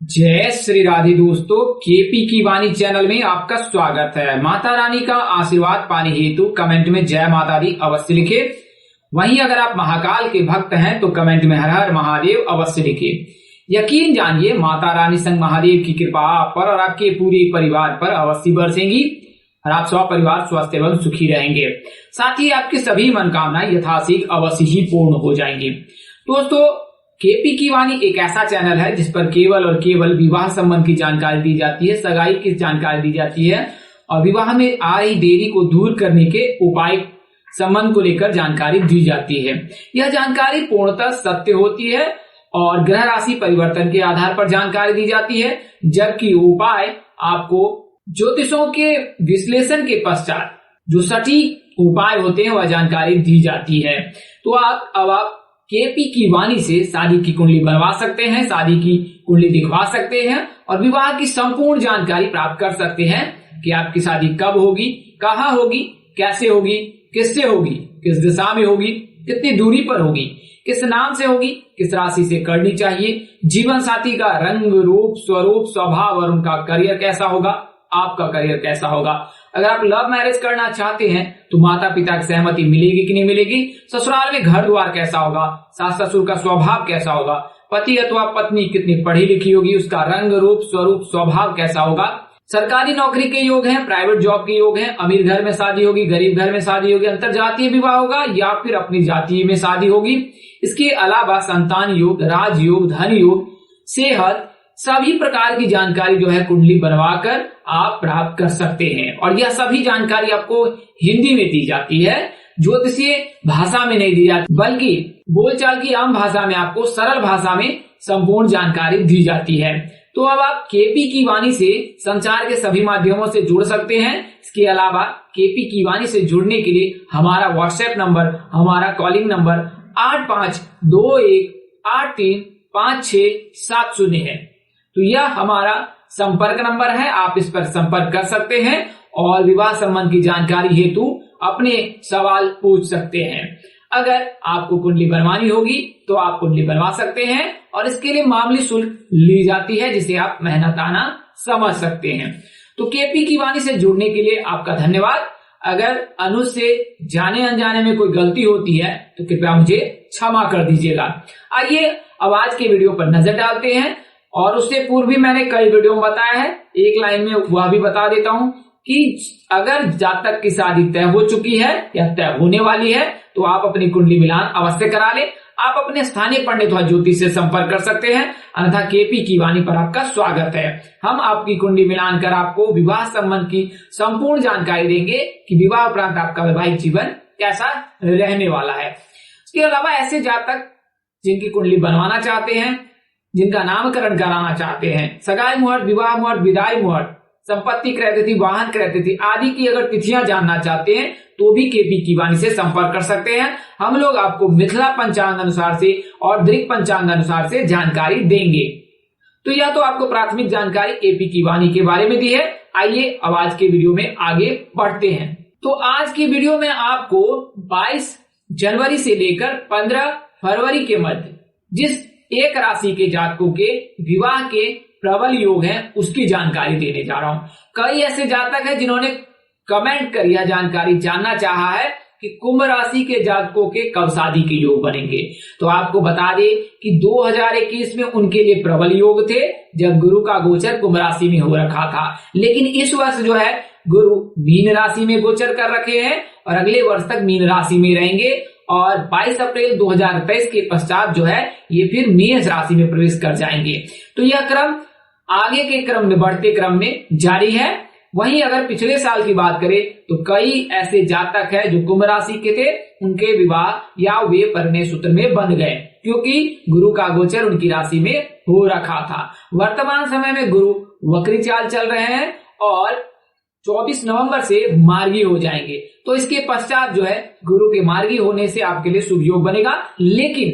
जय श्री राधे दोस्तों, केपी की वाणी चैनल में आपका स्वागत है। माता रानी का आशीर्वाद पाने हेतु कमेंट में जय माता दी अवश्य लिखे। वहीं अगर आप महाकाल के भक्त हैं तो कमेंट में हर हर महादेव अवश्य लिखे। यकीन जानिए माता रानी संग महादेव की कृपा आप पर और आपके पूरे परिवार पर अवश्य बरसेंगी और आप सब परिवार स्वस्थ एवं सुखी रहेंगे। साथ ही आपकी सभी मनोकामनाएं यथाशीघ्र अवश्य ही पूर्ण हो जाएंगी। दोस्तों, केपी की वाणी एक ऐसा चैनल है जिस पर केवल और केवल विवाह संबंध की जानकारी दी जाती है, सगाई की जानकारी दी जाती है और विवाह में आ रही देरी को दूर करने के उपाय संबंध को लेकर जानकारी दी जाती है। यह जानकारी पूर्णतः सत्य होती है और ग्रह राशि परिवर्तन के आधार पर जानकारी दी जाती है, जबकि उपाय आपको ज्योतिषों के विश्लेषण के पश्चात जो सटीक उपाय होते हैं वह जानकारी दी जाती है। तो आप केपी की वाणी से शादी की कुंडली बनवा सकते हैं, शादी की कुंडली दिखवा सकते हैं और विवाह की संपूर्ण जानकारी प्राप्त कर सकते हैं कि आपकी शादी कब होगी, कहाँ होगी, कैसे होगी, किससे होगी, किस दिशा में होगी, कितनी दूरी पर होगी, किस नाम से होगी, किस राशि से करनी चाहिए, जीवन साथी का रंग रूप स्वरूप स्वभाव और उनका करियर कैसा होगा, आपका करियर कैसा होगा। अगर आप लव मैरिज करना चाहते हैं तो माता पिता की सहमति मिलेगी कि नहीं मिलेगी, ससुराल में घर द्वार कैसा होगा, सास ससुर का स्वभाव कैसा होगा, पति अथवा पत्नी कितनी पढ़ी लिखी होगी, उसका रंग रूप स्वरूप स्वभाव कैसा होगा, सरकारी नौकरी के योग हैं, प्राइवेट जॉब के योग हैं, अमीर घर में शादी होगी, गरीब घर में शादी होगी, अंतरजातीय विवाह होगा या फिर अपनी जाति में शादी होगी। इसके अलावा संतान योग, राजयोग, धन योग, सेहत, सभी प्रकार की जानकारी जो है कुंडली बनवाकर आप प्राप्त कर सकते हैं और यह सभी जानकारी आपको हिंदी में दी जाती है, ज्योतिषीय भाषा में नहीं दी जाती, बल्कि बोलचाल की आम भाषा में आपको सरल भाषा में संपूर्ण जानकारी दी जाती है। तो अब आप केपी की वाणी से संचार के सभी माध्यमों से जुड़ सकते हैं। इसके अलावा केपी की वाणी से जुड़ने के लिए हमारा व्हाट्सएप नंबर, हमारा कॉलिंग नंबर 8521835670 है। तो यह हमारा संपर्क नंबर है, आप इस पर संपर्क कर सकते हैं और विवाह संबंध की जानकारी हेतु अपने सवाल पूछ सकते हैं। अगर आपको कुंडली बनवानी होगी तो आप कुंडली बनवा सकते हैं और इसके लिए मामूली शुल्क ली जाती है, जिसे आप मेहनताना समझ सकते हैं। तो केपी की वाणी से जुड़ने के लिए आपका धन्यवाद। अगर अनुज से जाने अनजाने में कोई गलती होती है तो कृपया मुझे क्षमा कर दीजिएगा। आइए अब आज के वीडियो पर नजर डालते हैं और उससे पूर्व भी मैंने कई वीडियो में बताया है, एक लाइन में वह भी बता देता हूं कि अगर जातक की शादी तय हो चुकी है या तय होने वाली है तो आप अपनी कुंडली मिलान अवश्य करा लें। आप अपने स्थानीय पंडित अथवा ज्योतिष से संपर्क कर सकते हैं, अन्यथा केपी की वाणी पर आपका स्वागत है। हम आपकी कुंडली मिलान कर आपको विवाह संबंध की संपूर्ण जानकारी देंगे कि विवाह उपरांत आपका वैवाहिक जीवन कैसा रहने वाला है। इसके अलावा ऐसे जातक जिनकी कुंडली बनवाना चाहते हैं, जिनका नामकरण कराना चाहते हैं, सगाई मुहूर्त, विवाह मुहूर्त, विदाई मुहूर्त, संपत्ति क्रय तिथि, वाहन क्रय तिथि आदि की अगर तिथियां जानना चाहते हैं तो भी केपी की वाणी से संपर्क कर सकते हैं। हम लोग आपको मिथिला पंचांग अनुसार से और दृक पंचांग अनुसार से जानकारी देंगे। तो यह तो आपको प्राथमिक जानकारी केपी की वाणी के बारे में दी है। आइए अब आज के वीडियो में आगे बढ़ते हैं। तो आज की वीडियो में आपको 22 जनवरी से लेकर 15 फरवरी के मध्य जिस एक राशि के जातकों के विवाह के प्रबल योग हैं उसकी जानकारी देने जा रहा हूं। कई ऐसे जातक हैं जिन्होंने कमेंट कर यह जानकारी जानना चाहा है कि कुंभ राशि के जातकों के कब शादी के योग बनेंगे। तो आपको बता दें कि 2021 में उनके लिए प्रबल योग थे जब गुरु का गोचर कुंभ राशि में हो रखा था, लेकिन इस वर्ष जो है गुरु मीन राशि में गोचर कर रखे हैं और अगले वर्ष तक मीन राशि में रहेंगे और 22 अप्रैल 2023 के पश्चात जो है ये फिर मेष राशि में प्रवेश कर जाएंगे। तो यह क्रम आगे के क्रम में बढ़ते क्रम में जारी है। वहीं अगर पिछले साल की बात करें तो कई ऐसे जातक हैं जो कुंभ राशि के थे, उनके विवाह या वे परिणय सूत्र में बंध गए क्योंकि गुरु का गोचर उनकी राशि में हो रखा था। वर्तमान समय में गुरु वक्री चाल चल रहे हैं और 24 नवंबर से मार्गी हो जाएंगे। तो इसके पश्चात जो है गुरु के मार्गी होने से आपके लिए शुभ योग बनेगा, लेकिन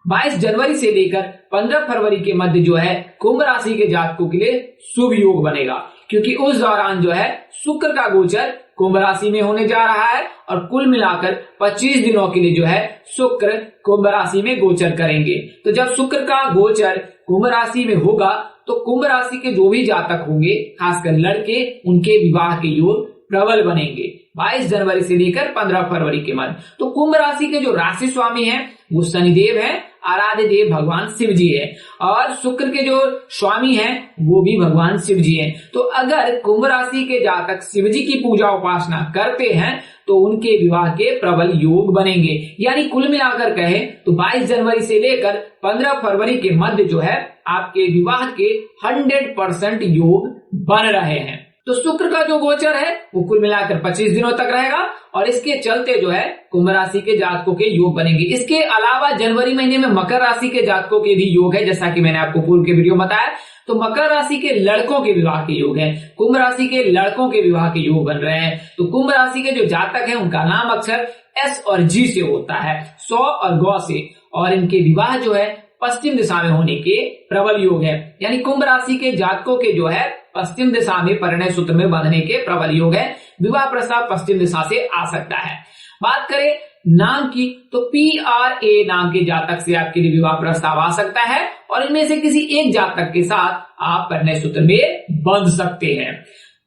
22 जनवरी से लेकर 15 फरवरी के मध्य जो है कुंभ राशि के जातकों के लिए शुभ योग बनेगा। क्योंकि उस दौरान जो है शुक्र का गोचर कुंभ राशि में होने जा रहा है और कुल मिलाकर 25 दिनों के लिए जो है शुक्र कुंभ राशि में गोचर करेंगे। तो जब शुक्र का गोचर कुंभ राशि में होगा तो कुंभ राशि के जो भी जातक होंगे, खासकर लड़के, उनके विवाह के योग प्रबल बनेंगे 22 जनवरी से लेकर 15 फरवरी के मध्य। तो कुंभ राशि के जो राशि स्वामी हैं वो शनिदेव हैं, आराध्य देव भगवान शिव जी है, और शुक्र के जो स्वामी हैं वो भी भगवान शिव जी हैं। तो अगर कुंभ राशि के जातक शिव जी की पूजा उपासना करते हैं तो उनके विवाह के प्रबल योग बनेंगे। यानी कुल मिलाकर कहें तो 22 जनवरी से लेकर 15 फरवरी के मध्य जो है आपके विवाह के 100% योग बन रहे हैं। तो शुक्र का जो गोचर है वो कुल मिलाकर 25 दिनों तक रहेगा और इसके चलते जो है कुंभ राशि के जातकों के योग बनेंगे। इसके अलावा जनवरी महीने में मकर राशि के जातकों के भी योग है, जैसा कि मैंने आपको पूर्व के वीडियो में बताया। तो मकर राशि के लड़कों के विवाह के योग है, कुंभ राशि के लड़कों के विवाह के योग बन रहे हैं। तो कुंभ राशि के जो जातक हैं उनका नाम अक्षर एस और जी से होता है, सौ और गौ से, और इनके विवाह जो है पश्चिम दिशा में होने के प्रबल योग है। यानी कुंभ राशि के जातकों के जो है पश्चिम दिशा में परिणय सूत्र में बंधने के प्रबल योग है। विवाह प्रस्ताव पश्चिम दिशा से आ सकता है। बात करें नाम की तो PRA नाम के जातक से आपके लिए विवाह प्रस्ताव आ सकता है और इनमें से किसी एक जातक के साथ आप परिणय सूत्र में बंध सकते हैं।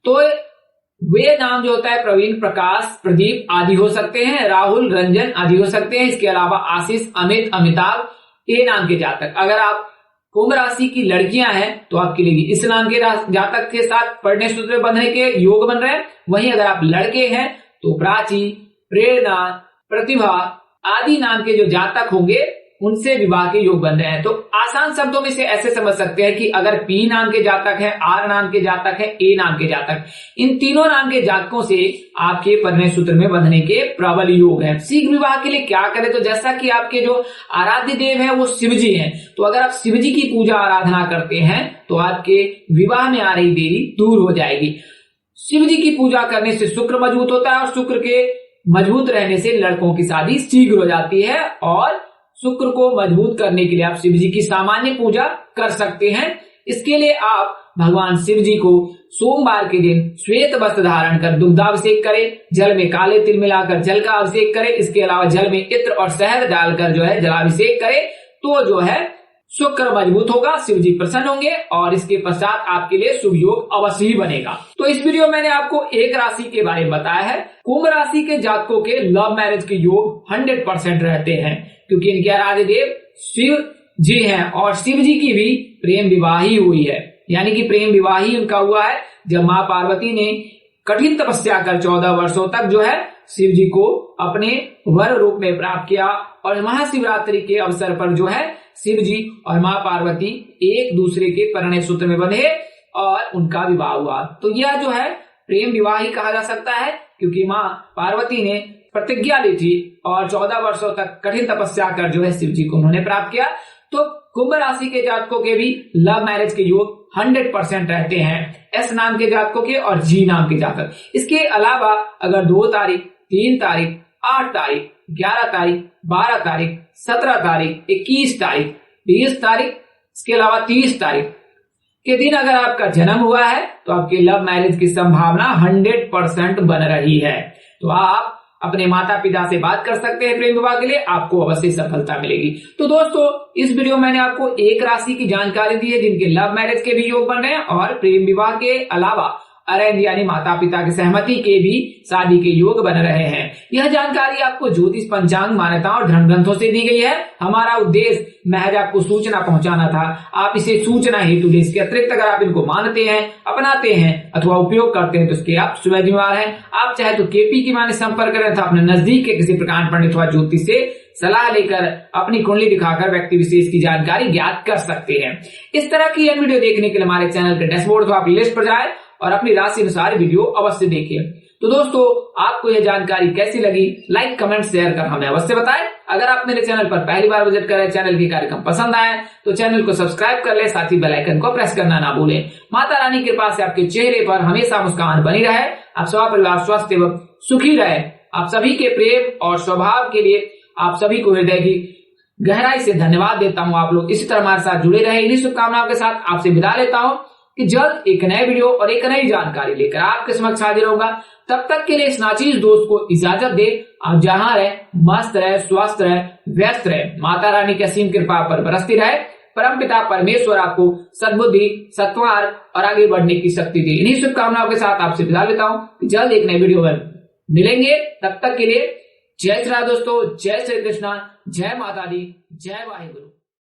तो वे नाम जो होता है प्रवीण, प्रकाश, प्रदीप आदि हो सकते हैं, राहुल, रंजन आदि हो सकते हैं। इसके अलावा आशीष, अमित, अमिताभ, ए नाम के जातक। अगर आप कुंभ राशि की लड़कियां हैं तो आपके लिए इस नाम के जातक के साथ परिणय सूत्र में बंधने के योग बन रहे हैं। वहीं अगर आप लड़के हैं तो प्राची, प्रेरणा, प्रतिभा आदि नाम के जो जातक होंगे उनसे विवाह के योग बन रहे हैं। तो आसान शब्दों में से ऐसे समझ सकते हैं कि अगर P नाम के जातक है, R नाम के जातक है, A नाम के जातक, इन तीनों नाम के जातकों से आपके परिणय सूत्र में बंधने के प्रबल योग है। शीघ्र विवाह के लिए क्या करें? तो जैसा कि आपके जो आराध्य देव है वो शिव जी है, तो अगर आप शिव जी की पूजा आराधना करते हैं तो आपके विवाह में आ रही देरी दूर हो जाएगी। शिव जी की पूजा करने से शुक्र मजबूत होता है और शुक्र के मजबूत रहने से लड़कों की शादी शीघ्र हो जाती है। और शुक्र को मजबूत करने के लिए आप शिव जी की सामान्य पूजा कर सकते हैं। इसके लिए आप भगवान शिव जी को सोमवार के दिन श्वेत वस्त्र धारण कर दुग्धाभिषेक करें, जल में काले तिल मिलाकर जल का अभिषेक करें। इसके अलावा जल में इत्र और शहद डालकर जो है जलाभिषेक करें, तो जो है शुक्र मजबूत होगा, शिव जी प्रसन्न होंगे और इसके पश्चात आपके लिए शुभ योग अवश्य ही बनेगा। तो इस वीडियो में मैंने आपको एक राशि के बारे में बताया है। कुंभ राशि के जातकों के लव मैरिज के योग 100% रहते हैं क्योंकि इनके आराध्य देव शिव जी हैं और शिव जी की भी प्रेम विवाह ही हुई है। यानी कि प्रेम विवाह ही उनका हुआ है जब माँ पार्वती ने कठिन तपस्या कर 14 वर्षों तक जो है शिव जी को अपने वर रूप में प्राप्त किया और महाशिवरात्रि के अवसर पर जो है शिव जी और माँ पार्वती एक दूसरे के परिणय सूत्र में बंधे और उनका विवाह हुआ। तो यह जो है प्रेम विवाह ही कहा जा सकता है क्योंकि माँ पार्वती ने प्रतिज्ञा ली थी और 14 वर्षों तक कठिन तपस्या कर जो है शिव जी को उन्होंने प्राप्त किया। तो कुंभ राशि के जातकों के भी लव मैरिज के योग 100% रहते हैं, एस नाम के जातकों के और जी नाम के जातक। इसके अलावा अगर 2 तारीख, 3 तारीख, 8 तारीख, 11 तारीख, 12 तारीख, 17 तारीख, 21 तारीख, 20 तारीख, इसके अलावा 30 तारीख के दिन अगर आपका जन्म हुआ है तो आपके लव मैरिज की संभावना 100% बन रही है। तो आप अपने माता पिता से बात कर सकते हैं प्रेम विवाह के लिए, आपको अवश्य सफलता मिलेगी। तो दोस्तों इस वीडियो में मैंने आपको एक राशि की जानकारी दी है जिनके लव मैरिज के भी योग बन रहे हैं और प्रेम विवाह के अलावा अरेंज यानी माता पिता की सहमति के भी शादी के योग बन रहे हैं। यह जानकारी आपको ज्योतिष, पंचांग, मान्यताओं और धर्म ग्रंथों से दी गई है। हमारा उद्देश्य महज आपको सूचना पहुंचाना था। आप इसे सूचना हेतु दें। इसके अतिरिक्त अगर आप इनको मानते हैं, अपनाते हैं अथवा उपयोग करते हैं तो इसके आप स्वयं जिम्मेदार हैं। आप चाहे तो KP की माने संपर्क करें अथवा अपने नजदीक के किसी प्रकार पंडित अथवा ज्योतिष से सलाह लेकर अपनी कुंडली दिखाकर व्यक्ति विशेष की जानकारी ज्ञात कर सकते हैं। इस तरह की यह वीडियो देखने के लिए हमारे चैनल के डैशबोर्ड अथवा प्लेलिस्ट पर जाए और अपनी राशि अनुसार वीडियो अवश्य देखिए। तो दोस्तों आपको यह जानकारी कैसी लगी लाइक, कमेंट, शेयर कर हमें अवश्य बताएं। अगर आप मेरे चैनल पर पहली बार विजिट कर रहे हैं, चैनल के कार्यक्रम पसंद आए तो चैनल को सब्सक्राइब कर ले, साथ ही बेल आइकन को प्रेस करना ना भूलें। माता रानी की कृपा से आपके चेहरे पर हमेशा मुस्कान बनी रहे, आप सब परिवार स्वस्थ एवं सुखी रहे। आप सभी के प्रेम और स्वभाव के लिए आप सभी को हृदय की गहराई से धन्यवाद देता हूँ। आप लोग इसी तरह हमारे साथ जुड़े रहे। इन्हीं शुभकामनाओं के साथ आपसे विदा लेता हूँ। कि जल्द एक नए वीडियो और एक नई जानकारी लेकर आपके समक्ष हाजिर होगा। तब तक के लिए इस नाचीज दोस्त को इजाजत दे। आप जहां रहे मस्त रहे, स्वस्थ रहे, व्यस्त रहे। माता रानी की असीम कृपा पर बरसती रहे। परमपिता परमेश्वर आपको सद्बुद्धि, सत्वार और आगे बढ़ने की शक्ति दे। इन्हीं शुभकामनाओं के साथ आपसे विदा लेता हूं। जल्द एक नए वीडियो में मिलेंगे। तब तक के लिए जय श्री राम दोस्तों, जय श्री कृष्णा, जय माता दी, जय वाहिगुरु।